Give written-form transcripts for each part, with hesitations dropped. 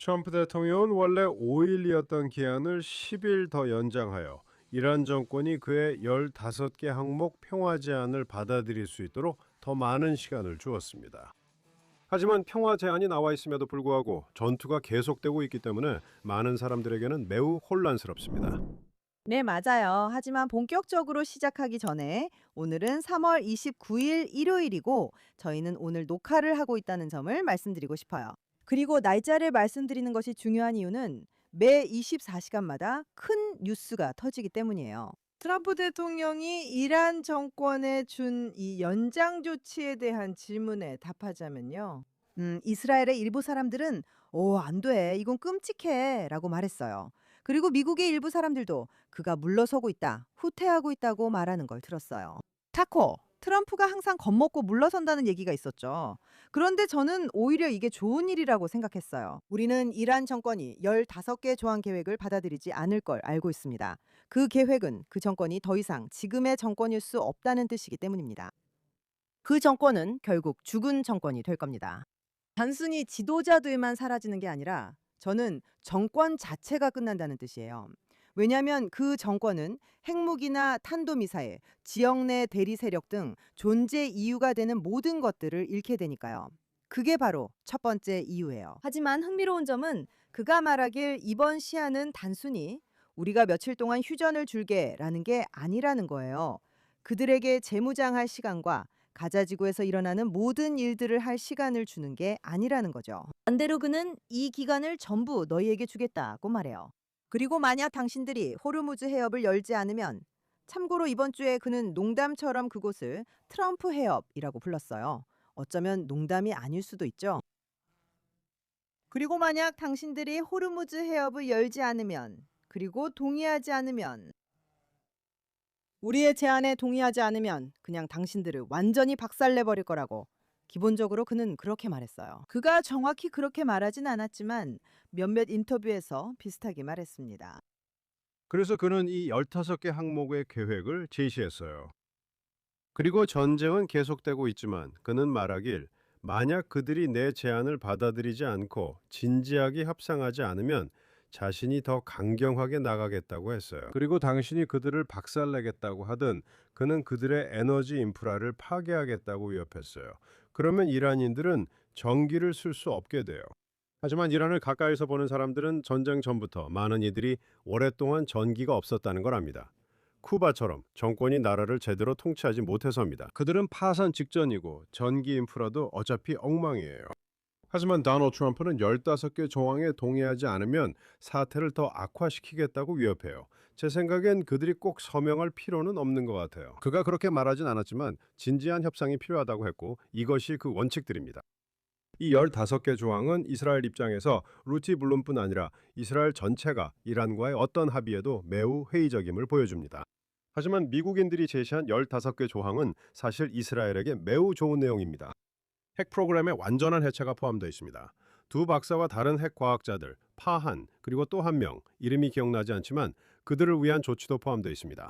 트럼프 대통령은 원래 5일이었던 기한을 10일 더 연장하여 이란 정권이 그의 15개 항목 평화 제안을 받아들일 수 있도록 더 많은 시간을 주었습니다. 하지만 평화 제안이 나와 있음에도 불구하고 전투가 계속되고 있기 때문에 많은 사람들에게는 매우 혼란스럽습니다. 네, 맞아요. 하지만 본격적으로 시작하기 전에 오늘은 3월 29일 일요일이고 저희는 오늘 녹화를 하고 있다는 점을 말씀드리고 싶어요. 그리고 날짜를 말씀드리는 것이 중요한 이유는 매 24시간마다 큰 뉴스가 터지기 때문이에요. 트럼프 대통령이 이란 정권에 준 이 연장 조치에 대한 질문에 답하자면요. 이스라엘의 일부 사람들은 오, 안 돼. 이건 끔찍해. 라고 말했어요. 그리고 미국의 일부 사람들도 그가 물러서고 있다, 후퇴하고 있다고 말하는 걸 들었어요. 타코, 트럼프가 항상 겁먹고 물러선다는 얘기가 있었죠. 그런데 저는 오히려 이게 좋은 일이라고 생각했어요. 우리는 이란 정권이 15개 조항 계획을 받아들이지 않을 걸 알고 있습니다. 그 계획은 그 정권이 더 이상 지금의 정권일 수 없다는 뜻이기 때문입니다. 그 정권은 결국 죽은 정권이 될 겁니다. 단순히 지도자들만 사라지는 게 아니라 저는 정권 자체가 끝난다는 뜻이에요. 왜냐하면 그 정권은 핵무기나 탄도미사일, 지역 내 대리 세력 등 존재 이유가 되는 모든 것들을 잃게 되니까요. 그게 바로 첫 번째 이유예요. 하지만 흥미로운 점은 그가 말하길 이번 시한은 단순히 우리가 며칠 동안 휴전을 줄게라는 게 아니라는 거예요. 그들에게 재무장할 시간과 가자 지구에서 일어나는 모든 일들을 할 시간을 주는 게 아니라는 거죠. 반대로 그는 이 기간을 전부 너희에게 주겠다고 말해요. 그리고 만약 당신들이 호르무즈 해협을 열지 않으면, 참고로 이번 주에 그는 농담처럼 그곳을 트럼프 해협이라고 불렀어요. 어쩌면 농담이 아닐 수도 있죠. 그리고 만약 당신들이 호르무즈 해협을 열지 않으면, 그리고 동의하지 않으면, 우리의 제안에 동의하지 않으면 그냥 당신들을 완전히 박살내 버릴 거라고. 기본적으로 그는 그렇게 말했어요. 그가 정확히 그렇게 말하진 않았지만 몇몇 인터뷰에서 비슷하게 말했습니다. 그래서 그는 이 15개 항목의 계획을 제시했어요. 그리고 전쟁은 계속되고 있지만 그는 말하길 만약 그들이 내 제안을 받아들이지 않고 진지하게 협상하지 않으면 자신이 더 강경하게 나가겠다고 했어요. 그리고 당신이 그들을 박살내겠다고 하든 그는 그들의 에너지 인프라를 파괴하겠다고 위협했어요. 그러면 이란인들은 전기를 쓸 수 없게 돼요. 하지만 이란을 가까이서 보는 사람들은 전쟁 전부터 많은 이들이 오랫동안 전기가 없었다는 걸 압니다. 쿠바처럼 정권이 나라를 제대로 통치하지 못해서입니다. 그들은 파산 직전이고 전기 인프라도 어차피 엉망이에요. 하지만 도널드 트럼프는 15개 조항에 동의하지 않으면 사태를 더 악화시키겠다고 위협해요. 제 생각엔 그들이 꼭 서명할 필요는 없는 것 같아요. 그가 그렇게 말하진 않았지만 진지한 협상이 필요하다고 했고 이것이 그 원칙들입니다. 이 15개 조항은 이스라엘 입장에서 루티 블룸뿐 아니라 이스라엘 전체가 이란과의 어떤 합의에도 매우 회의적임을 보여줍니다. 하지만 미국인들이 제시한 15개 조항은 사실 이스라엘에게 매우 좋은 내용입니다. 핵 프로그램의 완전한 해체가 포함되어 있습니다. 두 박사와 다른 핵 과학자들, 파한, 그리고 또 한 명, 이름이 기억나지 않지만 그들을 위한 조치도 포함되어 있습니다.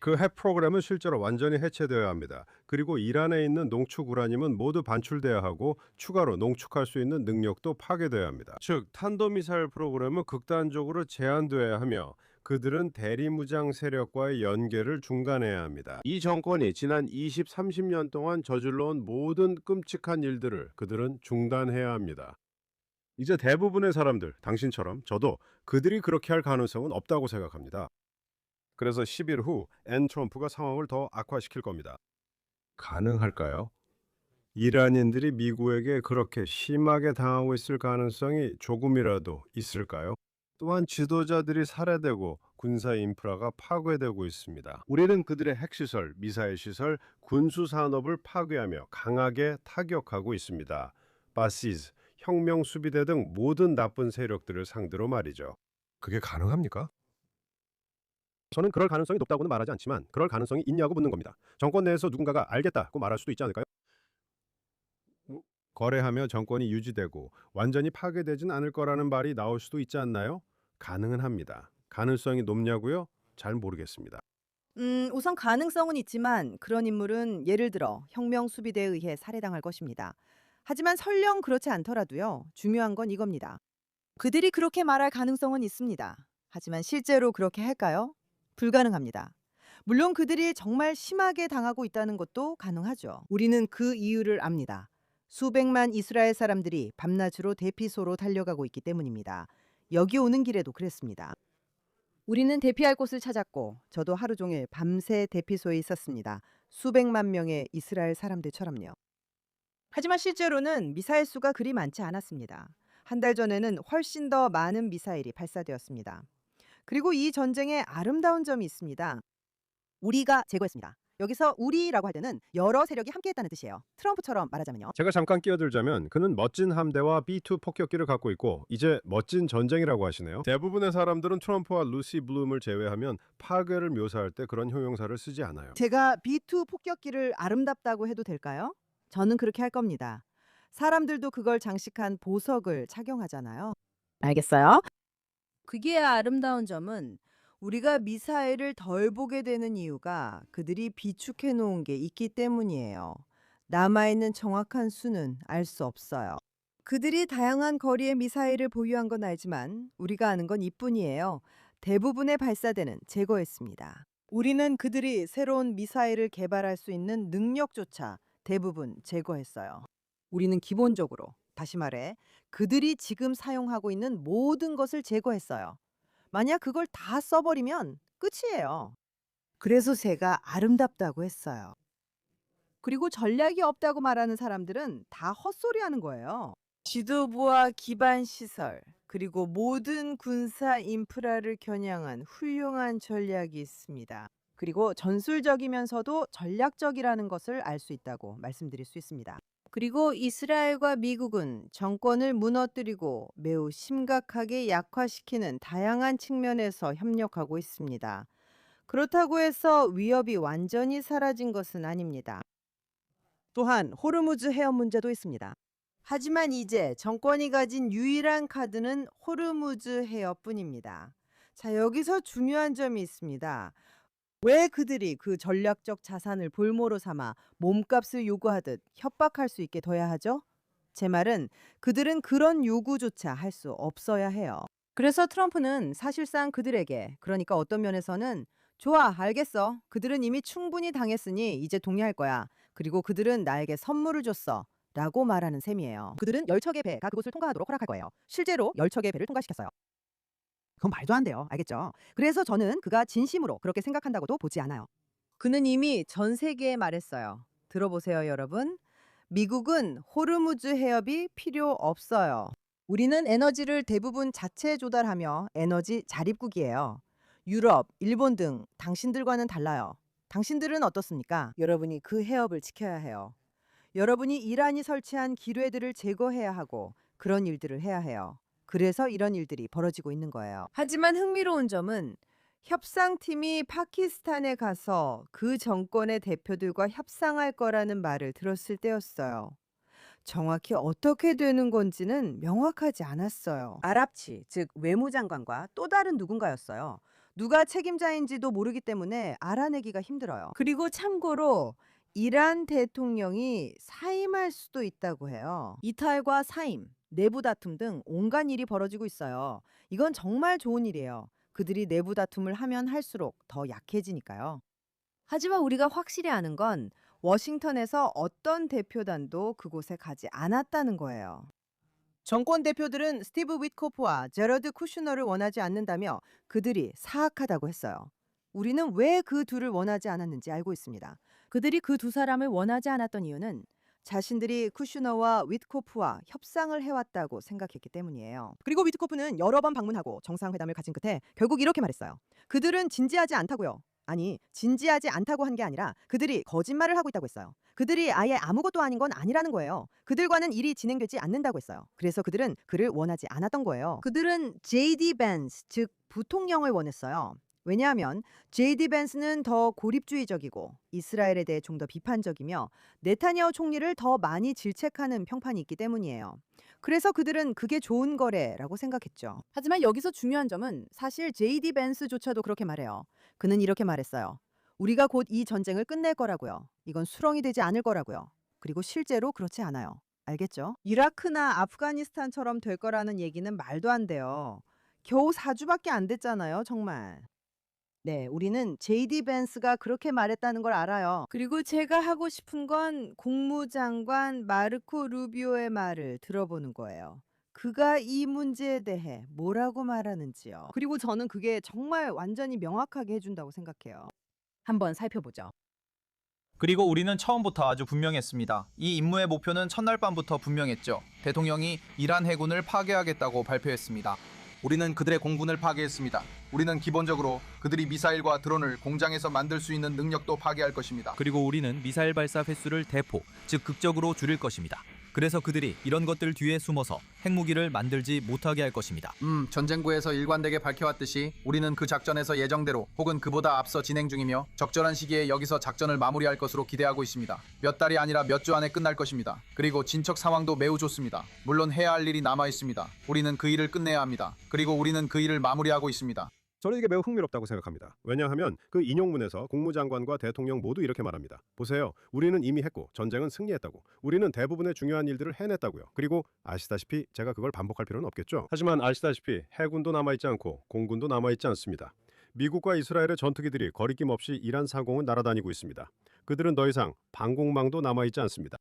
그 핵 프로그램은 실제로 완전히 해체되어야 합니다. 그리고 이란에 있는 농축 우라늄은 모두 반출돼야 하고 추가로 농축할 수 있는 능력도 파괴돼야 합니다. 즉, 탄도미사일 프로그램은 극단적으로 제한돼야 하며 그들은 대리무장 세력과의 연계를 중단해야 합니다. 이 정권이 지난 20, 30년 동안 저질러온 모든 끔찍한 일들을 그들은 중단해야 합니다. 이제 대부분의 사람들, 당신처럼 저도 그들이 그렇게 할 가능성은 없다고 생각합니다. 그래서 10일 후 트럼프가 상황을 더 악화시킬 겁니다. 가능할까요? 이란인들이 미국에게 그렇게 심하게 당하고 있을 가능성이 조금이라도 있을까요? 또한 지도자들이 살해되고 군사 인프라가 파괴되고 있습니다. 우리는 그들의 핵시설, 미사일 시설, 군수 산업을 파괴하며 강하게 타격하고 있습니다. 바시즈, 혁명 수비대 등 모든 나쁜 세력들을 상대로 말이죠. 그게 가능합니까? 저는 그럴 가능성이 높다고는 말하지 않지만 그럴 가능성이 있냐고 묻는 겁니다. 정권 내에서 누군가가 알겠다고 말할 수도 있지 않을까요? 거래하며 정권이 유지되고 완전히 파괴되진 않을 거라는 말이 나올 수도 있지 않나요? 가능은 합니다. 가능성이 높냐고요? 잘 모르겠습니다. 우선 가능성은 있지만 그런 인물은 예를 들어 혁명 수비대에 의해 살해당할 것입니다. 하지만 설령 그렇지 않더라도요. 중요한 건 이겁니다. 그들이 그렇게 말할 가능성은 있습니다. 하지만 실제로 그렇게 할까요? 불가능합니다. 물론 그들이 정말 심하게 당하고 있다는 것도 가능하죠. 우리는 그 이유를 압니다. 수백만 이스라엘 사람들이 밤낮으로 대피소로 달려가고 있기 때문입니다. 여기 오는 길에도 그랬습니다. 우리는 대피할 곳을 찾았고 저도 하루 종일 밤새 대피소에 있었습니다. 수백만 명의 이스라엘 사람들처럼요. 하지만 실제로는 미사일 수가 그리 많지 않았습니다. 한 달 전에는 훨씬 더 많은 미사일이 발사되었습니다. 그리고 이 전쟁에 아름다운 점이 있습니다. 우리가 제거했습니다. 여기서 우리라고 할 때는 여러 세력이 함께했다는 뜻이에요. 트럼프처럼 말하자면요. 제가 잠깐 끼어들자면 그는 멋진 함대와 B2 폭격기를 갖고 있고 이제 멋진 전쟁이라고 하시네요. 대부분의 사람들은 트럼프와 루시 블룸을 제외하면 파괴를 묘사할 때 그런 형용사를 쓰지 않아요. 제가 B2 폭격기를 아름답다고 해도 될까요? 저는 그렇게 할 겁니다. 사람들도 그걸 장식한 보석을 착용하잖아요. 알겠어요. 그게 아름다운 점은 우리가 미사일을 덜 보게 되는 이유가 그들이 비축해 놓은 게 있기 때문이에요. 남아있는 정확한 수는 알 수 없어요. 그들이 다양한 거리의 미사일을 보유한 건 알지만 우리가 아는 건 이뿐이에요. 대부분의 발사대는 제거했습니다. 우리는 그들이 새로운 미사일을 개발할 수 있는 능력조차 대부분 제거했어요. 우리는 기본적으로, 다시 말해, 그들이 지금 사용하고 있는 모든 것을 제거했어요. 만약 그걸 다 써버리면 끝이에요. 그래서 제가 아름답다고 했어요. 그리고 전략이 없다고 말하는 사람들은 다 헛소리하는 거예요. 지도부와 기반 시설, 그리고 모든 군사 인프라를 겨냥한 훌륭한 전략이 있습니다. 그리고 전술적이면서도 전략적이라는 것을 알 수 있다고 말씀드릴 수 있습니다. 그리고 이스라엘과 미국은 정권을 무너뜨리고 매우 심각하게 약화시키는 다양한 측면에서 협력하고 있습니다. 그렇다고 해서 위협이 완전히 사라진 것은 아닙니다. 또한 호르무즈 해협 문제도 있습니다. 하지만 이제 정권이 가진 유일한 카드는 호르무즈 해협뿐입니다. 자, 여기서 중요한 점이 있습니다. 왜 그들이 그 전략적 자산을 볼모로 삼아 몸값을 요구하듯 협박할 수 있게 둬야 하죠? 제 말은 그들은 그런 요구조차 할 수 없어야 해요. 그래서 트럼프는 사실상 그들에게, 그러니까 어떤 면에서는 좋아, 알겠어. 그들은 이미 충분히 당했으니 이제 동의할 거야. 그리고 그들은 나에게 선물을 줬어. 라고 말하는 셈이에요. 그들은 열척의 배가 그곳을 통과하도록 허락할 거예요. 실제로 열척의 배를 통과시켰어요. 그건 말도 안 돼요. 알겠죠? 그래서 저는 그가 진심으로 그렇게 생각한다고도 보지 않아요. 그는 이미 전 세계에 말했어요. 들어보세요, 여러분. 미국은 호르무즈 해협이 필요 없어요. 우리는 에너지를 대부분 자체 조달하며 에너지 자립국이에요. 유럽, 일본 등 당신들과는 달라요. 당신들은 어떻습니까? 여러분이 그 해협을 지켜야 해요. 여러분이 이란이 설치한 기뢰들을 제거해야 하고 그런 일들을 해야 해요. 그래서 이런 일들이 벌어지고 있는 거예요. 하지만 흥미로운 점은 협상팀이 파키스탄에 가서 그 정권의 대표들과 협상할 거라는 말을 들었을 때였어요. 정확히 어떻게 되는 건지는 명확하지 않았어요. 아랍치, 즉 외무장관과 또 다른 누군가였어요. 누가 책임자인지도 모르기 때문에 알아내기가 힘들어요. 그리고 참고로 이란 대통령이 사임할 수도 있다고 해요. 이탈과 사임, 내부 다툼 등 온갖 일이 벌어지고 있어요. 이건 정말 좋은 일이에요. 그들이 내부 다툼을 하면 할수록 더 약해지니까요. 하지만 우리가 확실히 아는 건 워싱턴에서 어떤 대표단도 그곳에 가지 않았다는 거예요. 정권 대표들은 스티브 윗코프와 제러드 쿠슈너를 원하지 않는다며 그들이 사악하다고 했어요. 우리는 왜 그 둘을 원하지 않았는지 알고 있습니다. 그들이 그 두 사람을 원하지 않았던 이유는 자신들이 쿠슈너와 윗코프와 협상을 해왔다고 생각했기 때문이에요. 그리고 윗코프는 여러 번 방문하고 정상회담을 가진 끝에 결국 이렇게 말했어요. 그들은 진지하지 않다고요. 아니, 진지하지 않다고 한 게 아니라 그들이 거짓말을 하고 있다고 했어요. 그들이 아예 아무것도 아닌 건 아니라는 거예요. 그들과는 일이 진행되지 않는다고 했어요. 그래서 그들은 그를 원하지 않았던 거예요. 그들은 JD 벤스, 즉 부통령을 원했어요. 왜냐하면 JD 벤스는 더 고립주의적이고 이스라엘에 대해 좀 더 비판적이며 네타냐후 총리를 더 많이 질책하는 평판이 있기 때문이에요. 그래서 그들은 그게 좋은 거래라고 생각했죠. 하지만 여기서 중요한 점은 사실 JD 벤스조차도 그렇게 말해요. 그는 이렇게 말했어요. 우리가 곧 이 전쟁을 끝낼 거라고요. 이건 수렁이 되지 않을 거라고요. 그리고 실제로 그렇지 않아요. 알겠죠? 이라크나 아프가니스탄처럼 될 거라는 얘기는 말도 안 돼요. 겨우 4주밖에 안 됐잖아요, 정말. 네, 우리는 제이디 벤스가 그렇게 말했다는 걸 알아요. 그리고 제가 하고 싶은 건 국무장관 마르코 루비오의 말을 들어보는 거예요. 그가 이 문제에 대해 뭐라고 말하는지요. 그리고 저는 그게 정말 완전히 명확하게 해준다고 생각해요. 한번 살펴보죠. 그리고 우리는 처음부터 아주 분명했습니다. 이 임무의 목표는 첫날 밤부터 분명했죠. 대통령이 이란 해군을 파괴하겠다고 발표했습니다. 우리는 그들의 공군을 파괴했습니다. 우리는 기본적으로 그들이 미사일과 드론을 공장에서 만들 수 있는 능력도 파괴할 것입니다. 그리고 우리는 미사일 발사 횟수를 대폭, 즉 극적으로 줄일 것입니다. 그래서 그들이 이런 것들 뒤에 숨어서 핵무기를 만들지 못하게 할 것입니다. 전쟁부에서 일관되게 밝혀왔듯이 우리는 그 작전에서 예정대로 혹은 그보다 앞서 진행 중이며 적절한 시기에 여기서 작전을 마무리할 것으로 기대하고 있습니다. 몇 달이 아니라 몇 주 안에 끝날 것입니다. 그리고 진척 상황도 매우 좋습니다. 물론 해야 할 일이 남아 있습니다. 우리는 그 일을 끝내야 합니다. 그리고 우리는 그 일을 마무리하고 있습니다. 저는 이게 매우 흥미롭다고 생각합니다. 왜냐하면 그 인용문에서 국무장관과 대통령 모두 이렇게 말합니다. 보세요. 우리는 이미 했고 전쟁은 승리했다고. 우리는 대부분의 중요한 일들을 해냈다고요. 그리고 아시다시피 제가 그걸 반복할 필요는 없겠죠. 하지만 아시다시피 해군도 남아있지 않고 공군도 남아있지 않습니다. 미국과 이스라엘의 전투기들이 거리낌 없이 이란 상공을 날아다니고 있습니다. 그들은 더 이상 방공망도 남아있지 않습니다.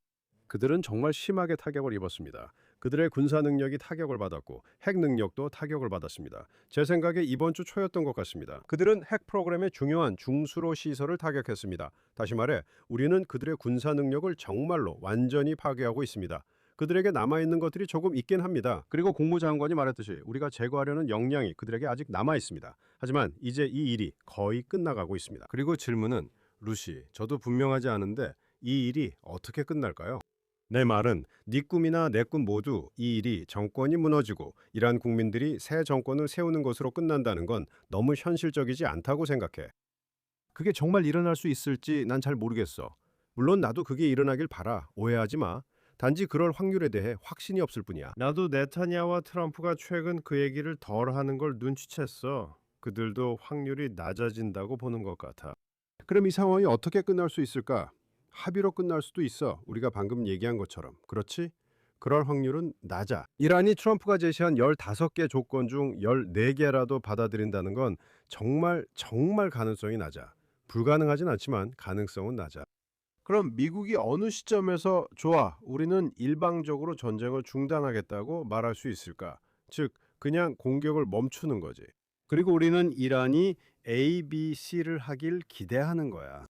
그들은 정말 심하게 타격을 입었습니다. 그들의 군사 능력이 타격을 받았고 핵 능력도 타격을 받았습니다. 제 생각에 이번 주 초였던 것 같습니다. 그들은 핵 프로그램의 중요한 중수로 시설을 타격했습니다. 다시 말해 우리는 그들의 군사 능력을 정말로 완전히 파괴하고 있습니다. 그들에게 남아있는 것들이 조금 있긴 합니다. 그리고 국무장관이 말했듯이 우리가 제거하려는 역량이 그들에게 아직 남아있습니다. 하지만 이제 이 일이 거의 끝나가고 있습니다. 그리고 질문은 루시, 저도 분명하지 않은데 이 일이 어떻게 끝날까요? 내 말은 네 꿈이나 내 꿈 모두 이 일이 정권이 무너지고 이란 국민들이 새 정권을 세우는 것으로 끝난다는 건 너무 현실적이지 않다고 생각해. 그게 정말 일어날 수 있을지 난 잘 모르겠어. 물론 나도 그게 일어나길 바라. 오해하지 마. 단지 그럴 확률에 대해 확신이 없을 뿐이야. 나도 네타냐후와 트럼프가 최근 그 얘기를 덜 하는 걸 눈치챘어. 그들도 확률이 낮아진다고 보는 것 같아. 그럼 이 상황이 어떻게 끝날 수 있을까? 합의로 끝날 수도 있어. 우리가 방금 얘기한 것처럼. 그렇지? 그럴 확률은 낮아. 이란이 트럼프가 제시한 15개 조건 중 14개라도 받아들인다는 건 정말 가능성이 낮아. 불가능하진 않지만 가능성은 낮아. 그럼 미국이 어느 시점에서 좋아, 우리는 일방적으로 전쟁을 중단하겠다고 말할 수 있을까? 즉, 그냥 공격을 멈추는 거지. 그리고 우리는 이란이 A, B, C를 하길 기대하는 거야.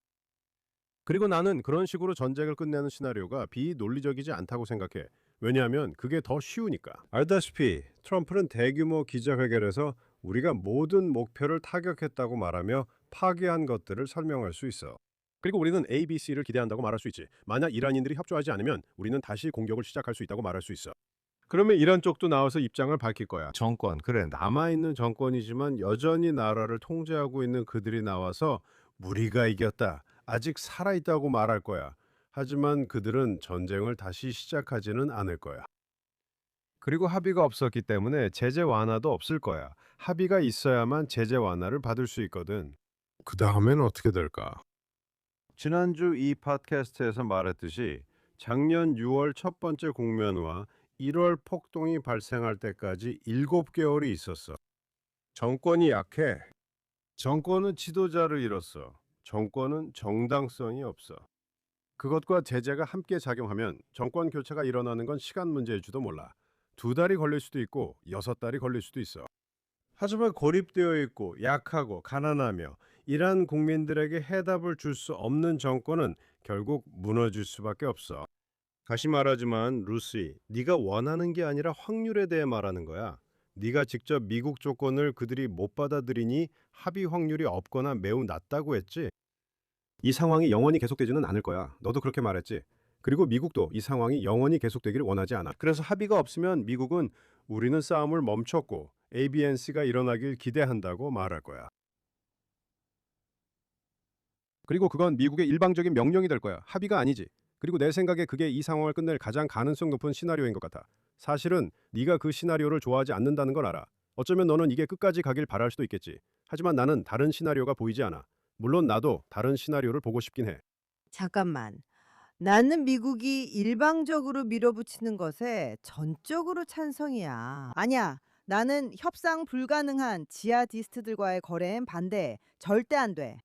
그리고 나는 그런 식으로 전쟁을 끝내는 시나리오가 비논리적이지 않다고 생각해. 왜냐하면 그게 더 쉬우니까. 알다시피 트럼프는 대규모 기자회견에서 우리가 모든 목표를 타격했다고 말하며 파괴한 것들을 설명할 수 있어. 그리고 우리는 A, B, C를 기대한다고 말할 수 있지. 만약 이란인들이 협조하지 않으면 우리는 다시 공격을 시작할 수 있다고 말할 수 있어. 그러면 이란 쪽도 나와서 입장을 밝힐 거야. 정권, 그래, 남아있는 정권이지만 여전히 나라를 통제하고 있는 그들이 나와서 우리가 이겼다, 아직 살아있다고 말할 거야. 하지만 그들은 전쟁을 다시 시작하지는 않을 거야. 그리고 합의가 없었기 때문에 제재 완화도 없을 거야. 합의가 있어야만 제재 완화를 받을 수 있거든. 그 다음엔 어떻게 될까? 지난주 이 팟캐스트에서 말했듯이 작년 6월 첫 번째 국면과 1월 폭동이 발생할 때까지 7개월이 있었어. 정권이 약해. 정권은 지도자를 잃었어. 정권은 정당성이 없어. 그것과 제재가 함께 작용하면 정권 교체가 일어나는 건 시간 문제일지도 몰라. 2달이 걸릴 수도 있고 6달이 걸릴 수도 있어. 하지만 고립되어 있고 약하고 가난하며 이란 국민들에게 해답을 줄 수 없는 정권은 결국 무너질 수밖에 없어. 다시 말하지만 루시, 네가 원하는 게 아니라 확률에 대해 말하는 거야. 네가 직접 미국 조건을 그들이 못 받아들이니 합의 확률이 없거나 매우 낮다고 했지. 이 상황이 영원히 계속되지는 않을 거야. 너도 그렇게 말했지. 그리고 미국도 이 상황이 영원히 계속되기를 원하지 않아. 그래서 합의가 없으면 미국은 우리는 싸움을 멈췄고 ABNC가 일어나길 기대한다고 말할 거야. 그리고 그건 미국의 일방적인 명령이 될 거야. 합의가 아니지. 그리고 내 생각에 그게 이 상황을 끝낼 가장 가능성 높은 시나리오인 것 같아. 사실은 네가 그 시나리오를 좋아하지 않는다는 걸 알아. 어쩌면 너는 이게 끝까지 가길 바랄 수도 있겠지. 하지만 나는 다른 시나리오가 보이지 않아. 물론 나도 다른 시나리오를 보고 싶긴 해. 잠깐만. 나는 미국이 일방적으로 밀어붙이는 것에 전적으로 찬성이야. 아니야. 나는 협상 불가능한 지하디스트들과의 거래엔 반대해. 절대 안 돼.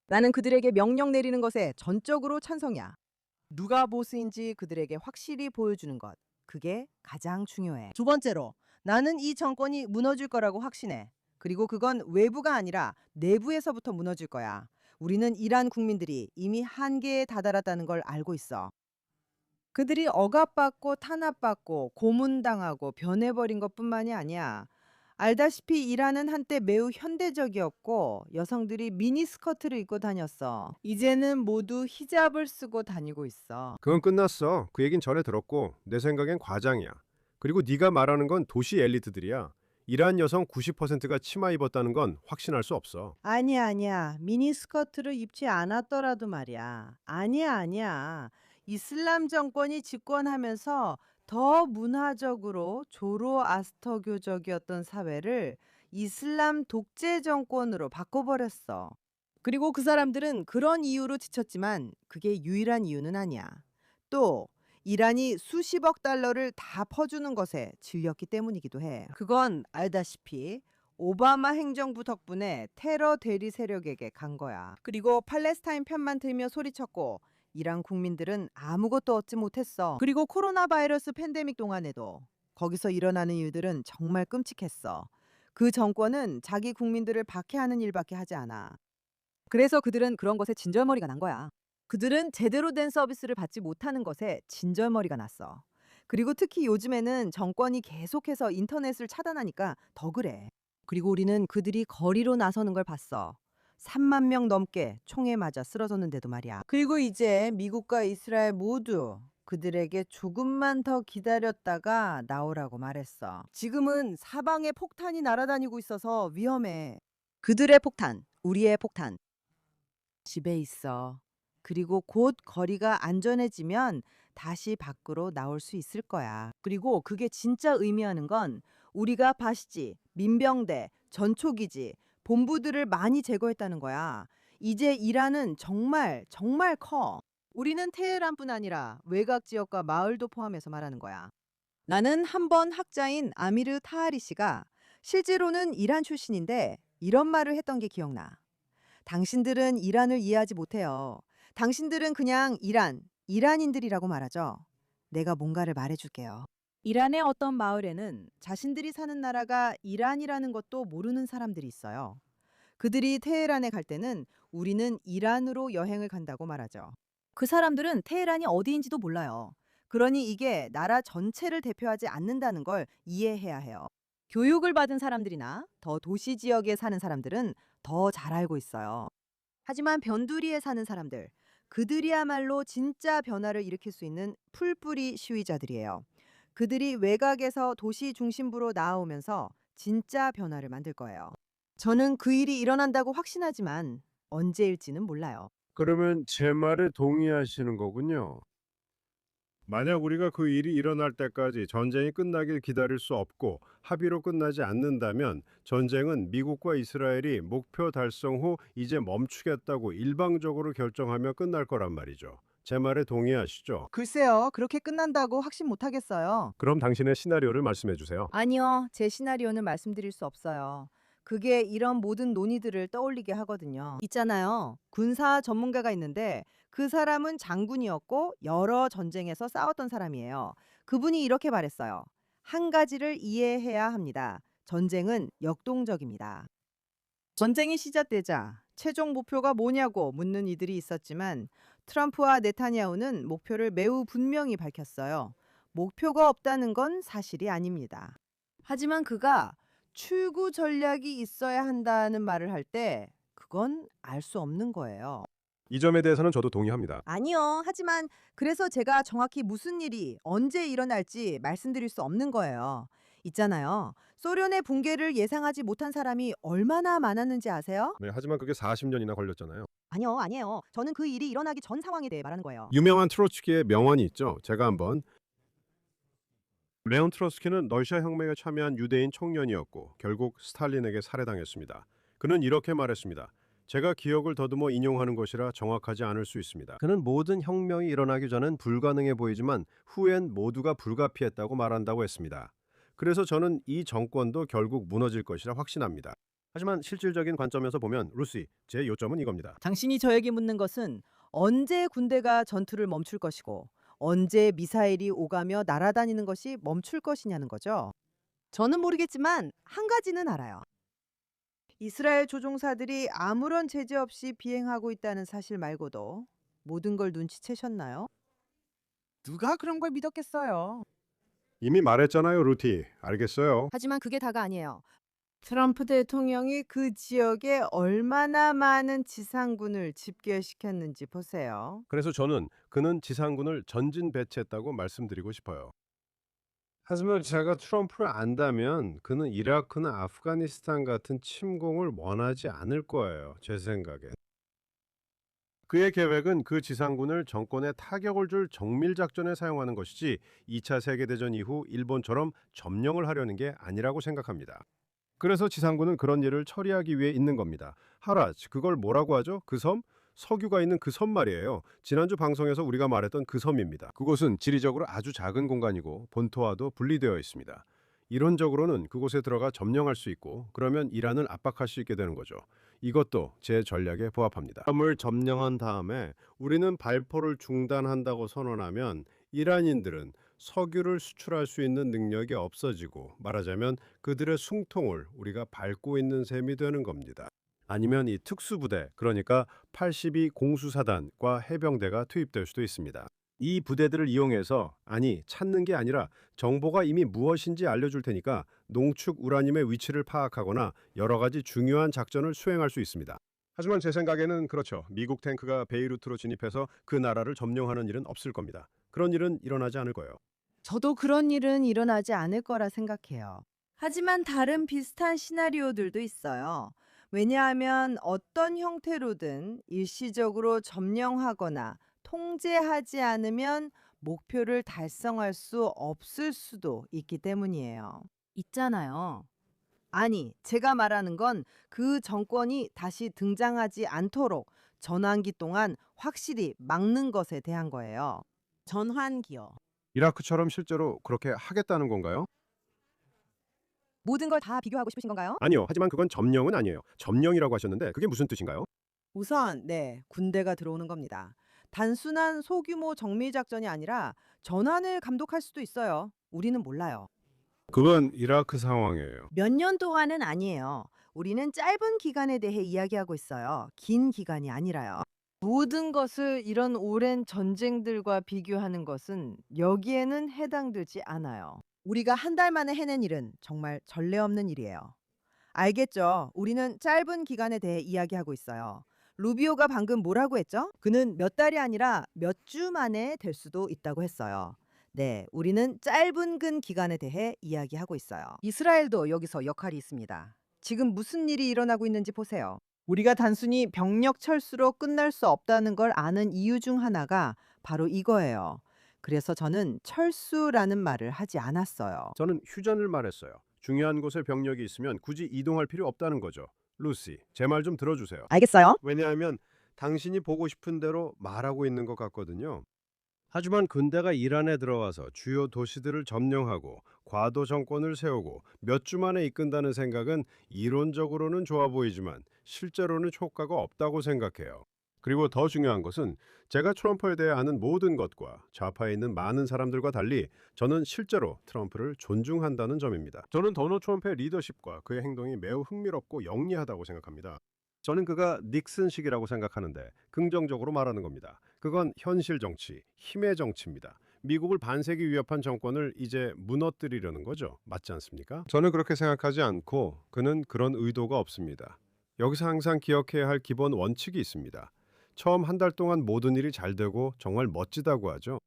나는 그들에게 명령 내리는 것에 전적으로 찬성이야. 누가 보스인지 그들에게 확실히 보여주는 것. 그게 가장 중요해. 두 번째로, 나는 이 정권이 무너질 거라고 확신해. 그리고 그건 외부가 아니라 내부에서부터 무너질 거야. 우리는 이란 국민들이 이미 한계에 다다랐다는 걸 알고 있어. 그들이 억압받고 탄압받고 고문당하고 변해버린 것뿐만이 아니야. 알다시피 이란은 한때 매우 현대적이었고 여성들이 미니스커트를 입고 다녔어. 이제는 모두 히잡을 쓰고 다니고 있어. 그건 끝났어. 그 얘긴 전에 들었고 내 생각엔 과장이야. 그리고 네가 말하는 건 도시 엘리트들이야. 이란 여성 90%가 치마 입었다는 건 확신할 수 없어. 아니야. 미니스커트를 입지 않았더라도 말이야. 아니야. 이슬람 정권이 집권하면서 더 문화적으로 조로아스터교적이었던 사회를 이슬람 독재 정권으로 바꿔버렸어. 그리고 그 사람들은 그런 이유로 지쳤지만 그게 유일한 이유는 아니야. 또 이란이 수십억 달러를 다 퍼주는 것에 질렸기 때문이기도 해. 그건 알다시피 오바마 행정부 덕분에 테러 대리 세력에게 간 거야. 그리고 팔레스타인 편만 들며 소리쳤고 이란 국민들은 아무것도 얻지 못했어. 그리고 코로나 바이러스 팬데믹 동안에도 거기서 일어나는 일들은 정말 끔찍했어. 그 정권은 자기 국민들을 박해하는 일밖에 하지 않아. 그래서 그들은 그런 것에 진절머리가 난 거야. 그들은 제대로 된 서비스를 받지 못하는 것에 진절머리가 났어. 그리고 특히 요즘에는 정권이 계속해서 인터넷을 차단하니까 더 그래. 그리고 우리는 그들이 거리로 나서는 걸 봤어. 3만 명 넘게 총에 맞아 쓰러졌는데도 말이야. 그리고 이제 미국과 이스라엘 모두 그들에게 조금만 더 기다렸다가 나오라고 말했어. 지금은 사방에 폭탄이 날아다니고 있어서 위험해. 그들의 폭탄, 우리의 폭탄. 집에 있어. 그리고 곧 거리가 안전해지면 다시 밖으로 나올 수 있을 거야. 그리고 그게 진짜 의미하는 건 우리가 바시지, 민병대, 전초기지, 본부들을 많이 제거했다는 거야. 이제 이란은 정말 커. 우리는 테헤란뿐 아니라 외곽 지역과 마을도 포함해서 말하는 거야. 나는 한 번 학자인 아미르 타하리 씨가 실제로는 이란 출신인데 이런 말을 했던 게 기억나. 당신들은 이란을 이해하지 못해요. 당신들은 그냥 이란인들이라고 말하죠. 내가 뭔가를 말해줄게요. 이란의 어떤 마을에는 자신들이 사는 나라가 이란이라는 것도 모르는 사람들이 있어요. 그들이 테헤란에 갈 때는 우리는 이란으로 여행을 간다고 말하죠. 그 사람들은 테헤란이 어디인지도 몰라요. 그러니 이게 나라 전체를 대표하지 않는다는 걸 이해해야 해요. 교육을 받은 사람들이나 더 도시 지역에 사는 사람들은 더 잘 알고 있어요. 하지만 변두리에 사는 사람들, 그들이야말로 진짜 변화를 일으킬 수 있는 풀뿌리 시위자들이에요. 그들이 외곽에서 도시 중심부로 나아오면서 진짜 변화를 만들 거예요. 저는 그 일이 일어난다고 확신하지만 언제일지는 몰라요. 그러면 제 말에 동의하시는 거군요. 만약 우리가 그 일이 일어날 때까지 전쟁이 끝나길 기다릴 수 없고 합의로 끝나지 않는다면 전쟁은 미국과 이스라엘이 목표 달성 후 이제 멈추겠다고 일방적으로 결정하며 끝날 거란 말이죠. 제 말에 동의하시죠? 글쎄요, 그렇게 끝난다고 확신 못 하겠어요. 그럼 당신의 시나리오를 말씀해 주세요. 아니요, 제 시나리오는 말씀드릴 수 없어요. 그게 이런 모든 논의들을 떠올리게 하거든요. 있잖아요. 군사 전문가가 있는데 그 사람은 장군이었고 여러 전쟁에서 싸웠던 사람이에요. 그분이 이렇게 말했어요. 한 가지를 이해해야 합니다. 전쟁은 역동적입니다. 전쟁이 시작되자 최종 목표가 뭐냐고 묻는 이들이 있었지만 트럼프와 네타냐후는 목표를 매우 분명히 밝혔어요. 목표가 없다는 건 사실이 아닙니다. 하지만 그가 출구 전략이 있어야 한다는 말을 할 때 그건 알 수 없는 거예요. 이 점에 대해서는 저도 동의합니다. 아니요. 하지만 그래서 제가 정확히 무슨 일이 언제 일어날지 말씀드릴 수 없는 거예요. 있잖아요. 소련의 붕괴를 예상하지 못한 사람이 얼마나 많았는지 아세요? 네, 하지만 그게 40년이나 걸렸잖아요. 아니에요. 저는 그 일이 일어나기 전 상황에 대해 말하는 거예요. 유명한 트로츠키의 명언이 있죠. 제가 한번 레온 트로츠키는 러시아 혁명에 참여한 유대인 청년이었고 결국 스탈린에게 살해당했습니다. 그는 이렇게 말했습니다. 제가 기억을 더듬어 인용하는 것이라 정확하지 않을 수 있습니다. 그는 모든 혁명이 일어나기 전엔 불가능해 보이지만 후엔 모두가 불가피했다고 말한다고 했습니다. 그래서 저는 이 정권도 결국 무너질 것이라 확신합니다. 하지만 실질적인 관점에서 보면 루시, 제 요점은 이겁니다. 당신이 저에게 묻는 것은 언제 군대가 전투를 멈출 것이고 언제 미사일이 오가며 날아다니는 것이 멈출 것이냐는 거죠. 저는 모르겠지만 한 가지는 알아요. 이스라엘 조종사들이 아무런 제재 없이 비행하고 있다는 사실 말고도 모든 걸 눈치채셨나요? 누가 그런 걸 믿었겠어요? 이미 말했잖아요, 루티. 알겠어요. 하지만 그게 다가 아니에요. 트럼프 대통령이 그 지역에 얼마나 많은 지상군을 집결시켰는지 보세요. 그래서 저는 그는 지상군을 전진 배치했다고 말씀드리고 싶어요. 하지만 제가 트럼프를 안다면 그는 이라크나 아프가니스탄 같은 침공을 원하지 않을 거예요. 제 생각엔. 그의 계획은 그 지상군을 정권에 타격을 줄 정밀작전에 사용하는 것이지 2차 세계대전 이후 일본처럼 점령을 하려는 게 아니라고 생각합니다. 그래서 지상군은 그런 일을 처리하기 위해 있는 겁니다. 하라즈, 그걸 뭐라고 하죠? 그 섬? 석유가 있는 그 섬 말이에요. 지난주 방송에서 우리가 말했던 그 섬입니다. 그곳은 지리적으로 아주 작은 공간이고 본토와도 분리되어 있습니다. 이론적으로는 그곳에 들어가 점령할 수 있고 그러면 이란을 압박할 수 있게 되는 거죠. 이것도 제 전략에 부합합니다. 섬을 점령한 다음에 우리는 발포를 중단한다고 선언하면 이란인들은 석유를 수출할 수 있는 능력이 없어지고 말하자면 그들의 숨통을 우리가 밟고 있는 셈이 되는 겁니다. 아니면 이 특수부대, 그러니까 82 공수사단과 해병대가 투입될 수도 있습니다. 이 부대들을 이용해서, 아니 찾는 게 아니라 정보가 이미 무엇인지 알려줄 테니까 농축 우라늄의 위치를 파악하거나 여러 가지 중요한 작전을 수행할 수 있습니다. 하지만 제 생각에는 그렇죠. 미국 탱크가 베이루트로 진입해서 그 나라를 점령하는 일은 없을 겁니다. 그런 일은 일어나지 않을 거예요. 저도 그런 일은 일어나지 않을 거라 생각해요. 하지만 다른 비슷한 시나리오들도 있어요. 왜냐하면 어떤 형태로든 일시적으로 점령하거나 통제하지 않으면 목표를 달성할 수 없을 수도 있기 때문이에요. 있잖아요. 아니, 제가 말하는 건 그 정권이 다시 등장하지 않도록 전환기 동안 확실히 막는 것에 대한 거예요. 전환기요. 이라크처럼 실제로 그렇게 하겠다는 건가요? 모든 걸 다 비교하고 싶으신 건가요? 아니요. 하지만 그건 점령은 아니에요. 점령이라고 하셨는데 그게 무슨 뜻인가요? 우선 군대가 들어오는 겁니다. 단순한 소규모 정밀 작전이 아니라 전환을 감독할 수도 있어요. 우리는 몰라요. 그건 이라크 상황이에요. 몇 년 동안은 아니에요. 우리는 짧은 기간에 대해 이야기하고 있어요. 긴 기간이 아니라요. 모든 것을 이런 오랜 전쟁들과 비교하는 것은 여기에는 해당되지 않아요. 우리가 한 달 만에 해낸 일은 정말 전례 없는 일이에요. 알겠죠? 우리는 짧은 기간에 대해 이야기하고 있어요. 루비오가 방금 뭐라고 했죠? 그는 몇 달이 아니라 몇 주 만에 될 수도 있다고 했어요. 네, 우리는 짧은 기간에 대해 이야기하고 있어요. 이스라엘도 여기서 역할이 있습니다. 지금 무슨 일이 일어나고 있는지 보세요. 우리가 단순히 병력 철수로 끝날 수 없다는 걸 아는 이유 중 하나가 바로 이거예요. 그래서 저는 철수라는 말을 하지 않았어요. 저는 휴전을 말했어요. 중요한 곳에 병력이 있으면 굳이 이동할 필요 없다는 거죠. 루시, 제 말 좀 들어주세요. 알겠어요? 왜냐하면 당신이 보고 싶은 대로 말하고 있는 것 같거든요. 하지만 군대가 이란에 들어와서 주요 도시들을 점령하고 과도 정권을 세우고 몇 주 만에 이끈다는 생각은 이론적으로는 좋아 보이지만 실제로는 효과가 없다고 생각해요. 그리고 더 중요한 것은 제가 트럼프에 대해 아는 모든 것과 좌파에 있는 많은 사람들과 달리 저는 실제로 트럼프를 존중한다는 점입니다. 저는 도널드 트럼프의 리더십과 그의 행동이 매우 흥미롭고 영리하다고 생각합니다. 저는 그가 닉슨식이라고 생각하는데 긍정적으로 말하는 겁니다. 그건 현실 정치, 힘의 정치입니다. 미국을 반세기 위협한 정권을 이제 무너뜨리려는 거죠. 맞지 않습니까? 저는 그렇게 생각하지 않고 그는 그런 의도가 없습니다. 여기서 항상 기억해야 할 기본 원칙이 있습니다. 처음 한 달 동안 모든 일이 잘 되고 정말 멋지다고 하죠.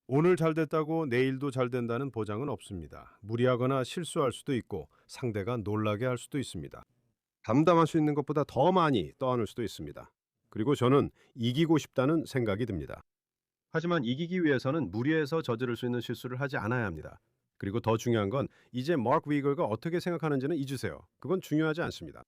오늘 잘 됐다고 내일도 잘 된다는 보장은 없습니다. 무리하거나 실수할 수도 있고 상대가 놀라게 할 수도 있습니다. 감당할 수 있는 것보다 더 많이 떠안을 수도 있습니다. 그리고 저는 이기고 싶다는 생각이 듭니다. 하지만 이기기 위해서는 무리해서 저지를 수 있는 실수를 하지 않아야 합니다. 그리고 더 중요한 건 이제 마크 위거가 어떻게 생각하는지는 잊으세요. 그건 중요하지 않습니다.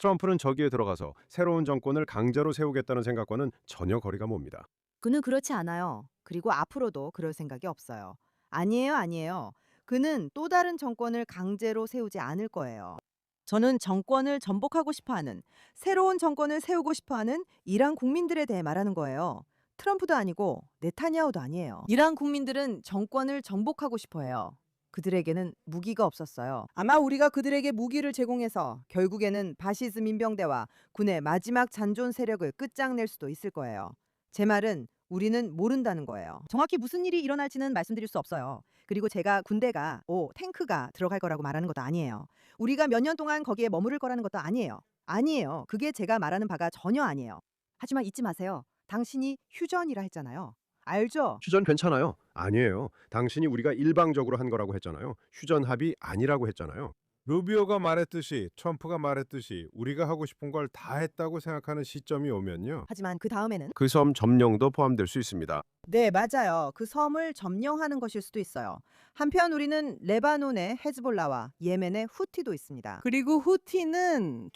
트럼프는 저기에 들어가서 새로운 정권을 강제로 세우겠다는 생각과는 전혀 거리가 멉니다. 그는 그렇지 않아요. 그리고 앞으로도 그럴 생각이 없어요. 아니에요, 아니에요. 그는 또 다른 정권을 강제로 세우지 않을 거예요. 저는 정권을 전복하고 싶어하는, 새로운 정권을 세우고 싶어하는 이란 국민들에 대해 말하는 거예요. 트럼프도 아니고 네타냐후도 아니에요. 이란 국민들은 정권을 전복하고 싶어해요. 그들에게는 무기가 없었어요. 아마 우리가 그들에게 무기를 제공해서 결국에는 바시즈 민병대와 군의 마지막 잔존 세력을 끝장낼 수도 있을 거예요. 제 말은 우리는 모른다는 거예요. 정확히 무슨 일이 일어날지는 말씀드릴 수 없어요. 그리고 제가 군대가 탱크가 들어갈 거라고 말하는 것도 아니에요. 우리가 몇 년 동안 거기에 머무를 거라는 것도 아니에요. 아니에요. 그게 제가 말하는 바가 전혀 아니에요. 하지만 잊지 마세요. 당신이 휴전이라 했잖아요. 알죠? 휴전 괜찮아요. 아니에요. 당신이 우리가 일방적으로 한 거라고 했잖아요. 휴전 합의 아니라고 했잖아요. 루비오가 말했듯이 트럼프가 말했듯이 우리가 하고 싶은 걸 다 했다고 생각하는 시점이 오면요. 하지만 그 다음에는 그 섬 점령도 포함될 수 있습니다. 네, 맞아요. 그 섬을 점령하는 것일 수도 있어요. 한편 우리는 레바논의 헤즈볼라와 예멘의 후티도 있습니다. 그리고 후티는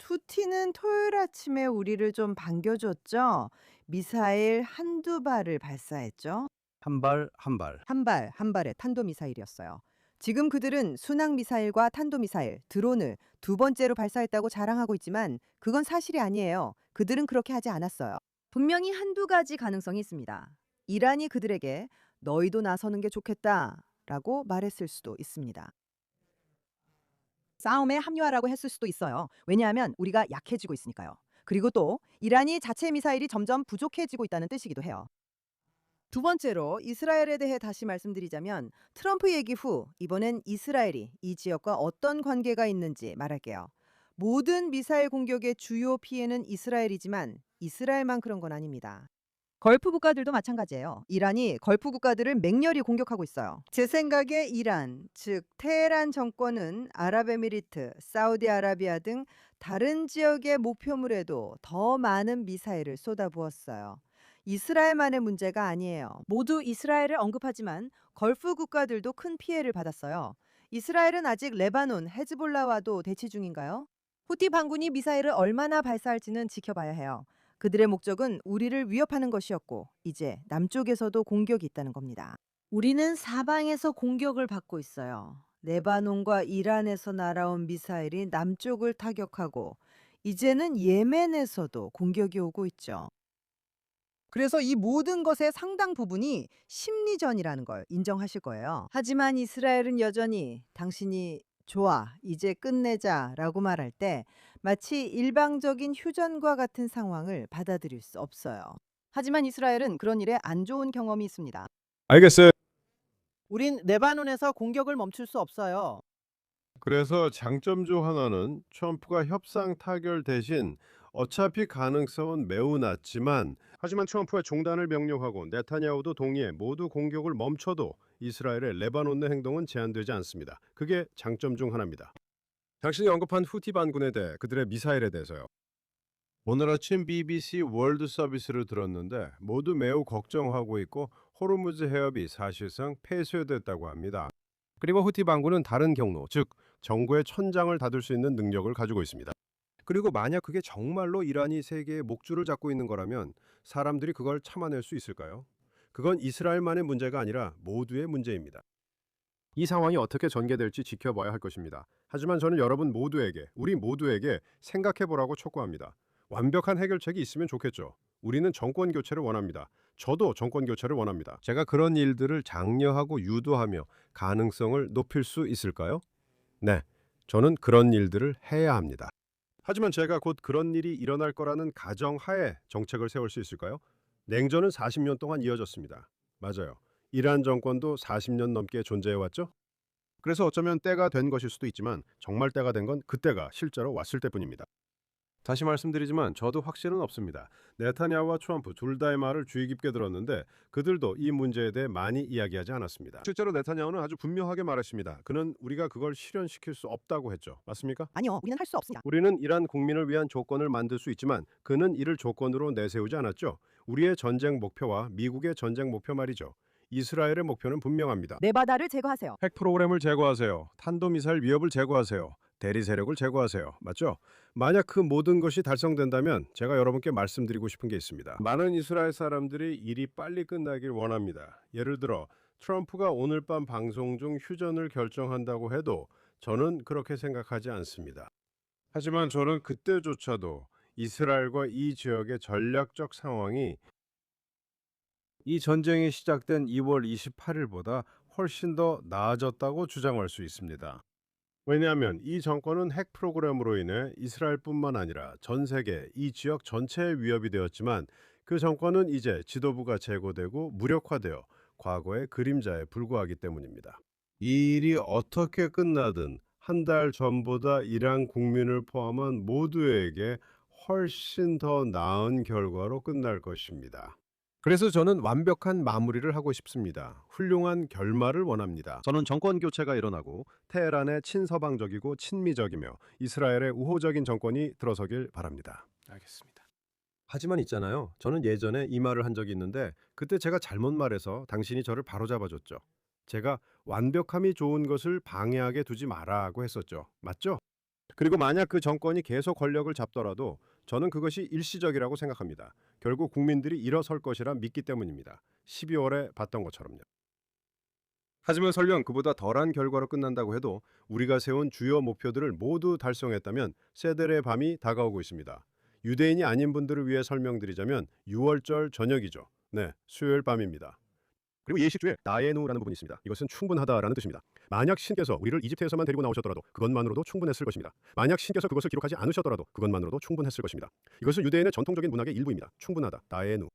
토요일 아침에 우리를 좀 반겨줬죠. 미사일 한두 발을 발사했죠. 한 발 한 발. 한 발의 탄도미사일이었어요. 지금 그들은 순항미사일과 탄도미사일, 드론을 두 번째로 발사했다고 자랑하고 있지만 그건 사실이 아니에요. 그들은 그렇게 하지 않았어요. 분명히 한두 가지 가능성이 있습니다. 이란이 그들에게 너희도 나서는 게 좋겠다라고 말했을 수도 있습니다. 싸움에 합류하라고 했을 수도 있어요. 왜냐하면 우리가 약해지고 있으니까요. 그리고 또 이란이 자체 미사일이 점점 부족해지고 있다는 뜻이기도 해요. 두 번째로 이스라엘에 대해 다시 말씀드리자면 트럼프 얘기 후 이번엔 이스라엘이 이 지역과 어떤 관계가 있는지 말할게요. 모든 미사일 공격의 주요 피해는 이스라엘이지만 이스라엘만 그런 건 아닙니다. 걸프 국가들도 마찬가지예요. 이란이 걸프 국가들을 맹렬히 공격하고 있어요. 제 생각에 이란, 즉 테헤란 정권은 아랍에미리트, 사우디아라비아 등 다른 지역의 목표물에도 더 많은 미사일을 쏟아부었어요. 이스라엘만의 문제가 아니에요. 모두 이스라엘을 언급하지만 걸프 국가들도 큰 피해를 받았어요. 이스라엘은 아직 레바논, 헤즈볼라와도 대치 중인가요? 후티 반군이 미사일을 얼마나 발사할지는 지켜봐야 해요. 그들의 목적은 우리를 위협하는 것이었고 이제 남쪽에서도 공격이 있다는 겁니다. 우리는 사방에서 공격을 받고 있어요. 레바논과 이란에서 날아온 미사일이 남쪽을 타격하고 이제는 예멘에서도 공격이 오고 있죠. 그래서 이 모든 것의 상당 부분이 심리전이라는 걸 인정하실 거예요. 하지만 이스라엘은 여전히 당신이 좋아, 이제 끝내자라고 말할 때 마치 일방적인 휴전과 같은 상황을 받아들일 수 없어요. 하지만 이스라엘은 그런 일에 안 좋은 경험이 있습니다. 알겠어요. 우린 레바논에서 공격을 멈출 수 없어요. 그래서 장점 중 하나는 트럼프가 협상 타결 대신 어차피 가능성은 매우 낮지만 하지만 트럼프가 중단을 명령하고 네타냐후도 동의해 모두 공격을 멈춰도 이스라엘의 레바논 내 행동은 제한되지 않습니다. 그게 장점 중 하나입니다. 당신이 언급한 후티 반군에 대해 그들의 미사일에 대해서요. 오늘 아침 BBC 월드 서비스를 들었는데 모두 매우 걱정하고 있고 호르무즈 해협이 사실상 폐쇄됐다고 합니다. 그리고 후티 반군은 다른 경로, 즉 정부의 천장을 닫을 수 있는 능력을 가지고 있습니다. 그리고 만약 그게 정말로 이란이 세계의 목줄을 잡고 있는 거라면 사람들이 그걸 참아낼 수 있을까요? 그건 이스라엘만의 문제가 아니라 모두의 문제입니다. 이 상황이 어떻게 전개될지 지켜봐야 할 것입니다. 하지만 저는 여러분 모두에게, 우리 모두에게 생각해보라고 촉구합니다. 완벽한 해결책이 있으면 좋겠죠. 우리는 정권 교체를 원합니다. 저도 정권 교체를 원합니다. 제가 그런 일들을 장려하고 유도하며 가능성을 높일 수 있을까요? 네, 저는 그런 일들을 해야 합니다. 하지만 제가 곧 그런 일이 일어날 거라는 가정하에 정책을 세울 수 있을까요? 냉전은 40년 동안 이어졌습니다. 맞아요. 이란 정권도 40년 넘게 존재해왔죠? 그래서 어쩌면 때가 된 것일 수도 있지만 정말 때가 된 건 그때가 실제로 왔을 때뿐입니다. 다시 말씀드리지만 저도 확신은 없습니다. 네타냐후와 트럼프 둘 다의 말을 주의 깊게 들었는데 그들도 이 문제에 대해 많이 이야기하지 않았습니다. 실제로 네타냐후는 아주 분명하게 말했습니다. 그는 우리가 그걸 실현시킬 수 없다고 했죠. 맞습니까? 아니요, 우리는 할 수 없습니다. 우리는 이란 국민을 위한 조건을 만들 수 있지만 그는 이를 조건으로 내세우지 않았죠. 우리의 전쟁 목표와 미국의 전쟁 목표 말이죠. 이스라엘의 목표는 분명합니다. 네바다를 제거하세요. 핵 프로그램을 제거하세요. 탄도미사일 위협을 제거하세요. 대리 세력을 제거하세요. 맞죠? 만약 그 모든 것이 달성된다면 제가 여러분께 말씀드리고 싶은 게 있습니다. 많은 이스라엘 사람들이 일이 빨리 끝나길 원합니다. 예를 들어 트럼프가 오늘 밤 방송 중 휴전을 결정한다고 해도 저는 그렇게 생각하지 않습니다. 하지만 저는 그때조차도 이스라엘과 이 지역의 전략적 상황이 이 전쟁이 시작된 2월 28일보다 훨씬 더 나아졌다고 주장할 수 있습니다. 왜냐하면 이 정권은 핵 프로그램으로 인해 이스라엘뿐만 아니라 전 세계 이 지역 전체에 위협이 되었지만 그 정권은 이제 지도부가 제거되고 무력화되어 과거의 그림자에 불과하기 때문입니다. 이 일이 어떻게 끝나든 한 달 전보다 이란 국민을 포함한 모두에게 훨씬 더 나은 결과로 끝날 것입니다. 그래서 저는 완벽한 마무리를 하고 싶습니다. 훌륭한 결말을 원합니다. 저는 정권 교체가 일어나고 테헤란의 친서방적이고 친미적이며 이스라엘의 우호적인 정권이 들어서길 바랍니다. 알겠습니다. 하지만 있잖아요. 저는 예전에 이 말을 한 적이 있는데 그때 제가 잘못 말해서 당신이 저를 바로잡아줬죠. 제가 완벽함이 좋은 것을 방해하게 두지 마라고 했었죠. 맞죠? 그리고 만약 그 정권이 계속 권력을 잡더라도 저는 그것이 일시적이라고 생각합니다. 결국 국민들이 일어설 것이라 믿기 때문입니다. 12월에 봤던 것처럼요. 하지만 설령 그보다 덜한 결과로 끝난다고 해도 우리가 세운 주요 목표들을 모두 달성했다면 세델의 밤이 다가오고 있습니다. 유대인이 아닌 분들을 위해 설명드리자면 6월절 저녁이죠. 네, 수요일 밤입니다. 그리고 예식주에 나에누라는 부분이 있습니다. 이것은 충분하다라는 뜻입니다. 만약 신께서 우리를 이집트에서만 데리고 나오셨더라도 그것만으로도 충분했을 것입니다. 만약 신께서 그것을 기록하지 않으셨더라도 그것만으로도 충분했을 것입니다. 이것은 유대인의 전통적인 문학의 일부입니다. 충분하다, 나에누.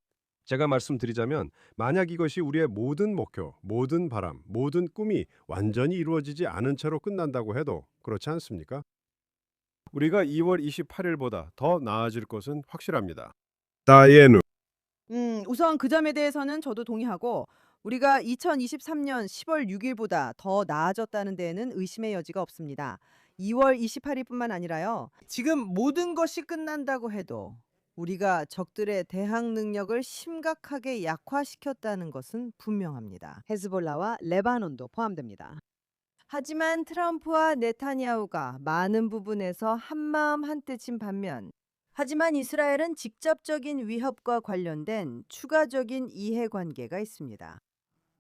제가 말씀드리자면 만약 이것이 우리의 모든 목표, 모든 바람, 모든 꿈이 완전히 이루어지지 않은 채로 끝난다고 해도 그렇지 않습니까? 우리가 2월 28일보다 더 나아질 것은 확실합니다. 나에누. 우선 그 점에 대해서는 저도 동의하고 우리가 2023년 10월 6일보다 더 나아졌다는 데에는 의심의 여지가 없습니다. 2월 28일뿐만 아니라요. 지금 모든 것이 끝난다고 해도 우리가 적들의 대항 능력을 심각하게 약화시켰다는 것은 분명합니다. 헤즈볼라와 레바논도 포함됩니다. 하지만 트럼프와 네타냐후가 많은 부분에서 한마음 한뜻인 반면 하지만 이스라엘은 직접적인 위협과 관련된 추가적인 이해관계가 있습니다.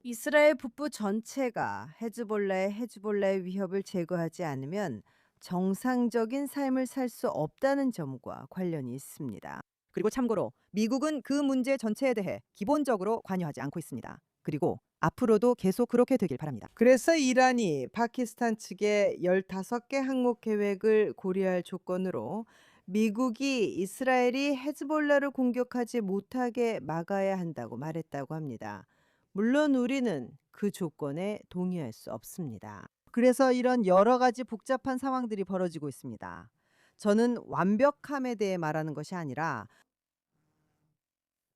이스라엘 북부 전체가 헤즈볼라의 위협을 제거하지 않으면 정상적인 삶을 살 수 없다는 점과 관련이 있습니다. 그리고 참고로 미국은 그 문제 전체에 대해 기본적으로 관여하지 않고 있습니다. 그리고 앞으로도 계속 그렇게 되길 바랍니다. 그래서 이란이 파키스탄 측의 15개 항목 계획을 고려할 조건으로 미국이 이스라엘이 헤즈볼라를 공격하지 못하게 막아야 한다고 말했다고 합니다. 물론 우리는 그 조건에 동의할 수 없습니다. 그래서 이런 여러 가지 복잡한 상황들이 벌어지고 있습니다. 저는 완벽함에 대해 말하는 것이 아니라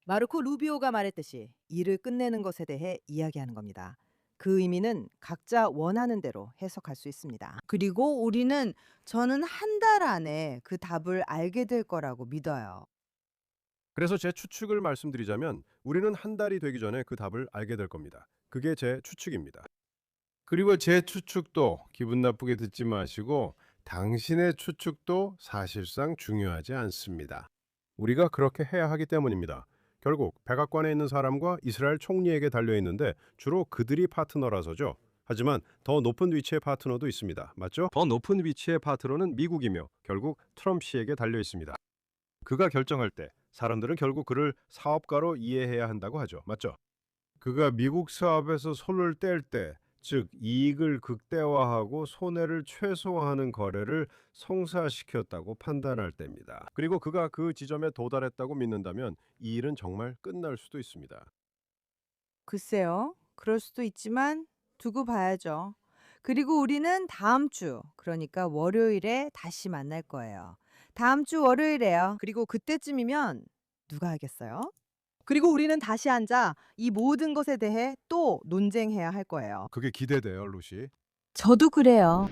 마르코 루비오가 말했듯이 일을 끝내는 것에 대해 이야기하는 겁니다. 그 의미는 각자 원하는 대로 해석할 수 있습니다. 그리고 저는 한 달 안에 그 답을 알게 될 거라고 믿어요. 그래서 제 추측을 말씀드리자면 우리는 한 달이 되기 전에 그 답을 알게 될 겁니다. 그게 제 추측입니다. 그리고 제 추측도 기분 나쁘게 듣지 마시고 당신의 추측도 사실상 중요하지 않습니다. 우리가 그렇게 해야 하기 때문입니다. 결국 백악관에 있는 사람과 이스라엘 총리에게 달려있는데 주로 그들이 파트너라서죠. 하지만 더 높은 위치의 파트너도 있습니다. 맞죠? 더 높은 위치의 파트너는 미국이며 결국 트럼프 씨에게 달려있습니다. 그가 결정할 때 사람들은 결국 그를 사업가로 이해해야 한다고 하죠. 맞죠? 그가 미국 사업에서 손을 뗄 때, 즉 이익을 극대화하고 손해를 최소화하는 거래를 성사시켰다고 판단할 때입니다. 그리고 그가 그 지점에 도달했다고 믿는다면 이 일은 정말 끝날 수도 있습니다. 글쎄요. 그럴 수도 있지만 두고 봐야죠. 그리고 우리는 다음 주, 그러니까 월요일에 다시 만날 거예요. 다음 주 월요일에요. 그리고 그때쯤이면 누가 하겠어요? 그리고 우리는 다시 앉아 이 모든 것에 대해 또 논쟁해야 할 거예요. 그게 기대돼요, 루시. 저도 그래요.